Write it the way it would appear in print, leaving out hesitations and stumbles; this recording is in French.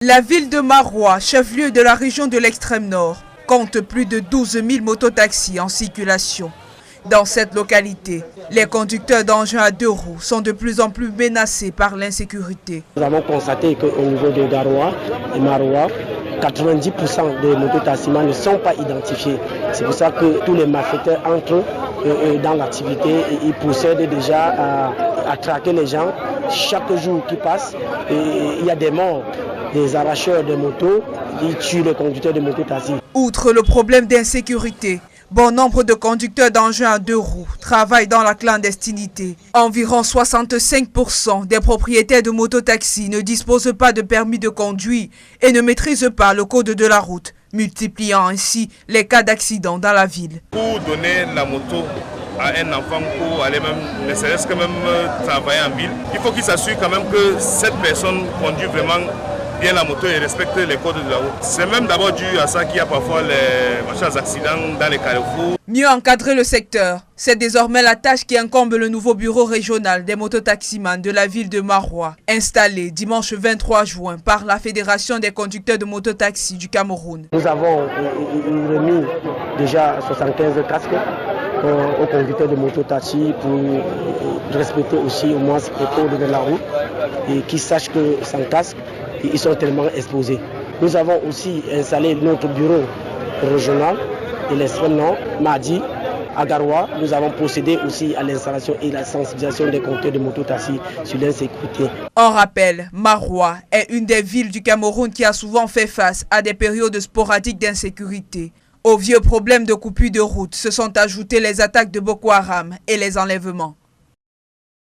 La ville de Maroua, chef-lieu de la région de l'extrême nord, compte plus de 12 000 mototaxis en circulation. Dans cette localité, les conducteurs d'engins à 2 roues sont de plus en plus menacés par l'insécurité. Nous avons constaté qu'au niveau de Garoua et Maroua, 90% des mototaximans ne sont pas identifiés. C'est pour ça que tous les malfaiteurs entrent dans l'activité et ils procèdent déjà à traquer les gens. Chaque jour qui passe, il y a des morts, des arracheurs de motos, ils tuent les conducteurs de mototaxis. Outre le problème d'insécurité, bon nombre de conducteurs d'engins à 2 roues travaillent dans la clandestinité. Environ 65% des propriétaires de mototaxis ne disposent pas de permis de conduire et ne maîtrisent pas le code de la route, multipliant ainsi les cas d'accidents dans la ville. Pour donner la moto à un enfant pour aller même, ne serait-ce que même travailler en ville, il faut qu'il s'assure quand même que cette personne conduit vraiment bien la moto et respecte les codes de la route. C'est même d'abord dû à ça qu'il y a parfois les accidents dans les carrefours. Mieux encadrer le secteur, c'est désormais la tâche qui incombe le nouveau bureau régional des mototaximans de la ville de Maroua, installé dimanche 23 juin par la Fédération des conducteurs de mototaxis du Cameroun. Nous avons remis déjà 75 casques aux conducteurs de mototaxis pour respecter aussi au moins les codes de la route et qu'ils sachent que sans casque, ils sont tellement exposés. Nous avons aussi installé notre bureau régional et l'extrême nord, mardi, à Garoua. Nous avons procédé aussi à l'installation et la sensibilisation des conducteurs de mototaxis sur l'insécurité. On rappelle, Maroua est une des villes du Cameroun qui a souvent fait face à des périodes sporadiques d'insécurité. Aux vieux problèmes de coupure de route se sont ajoutés les attaques de Boko Haram et les enlèvements.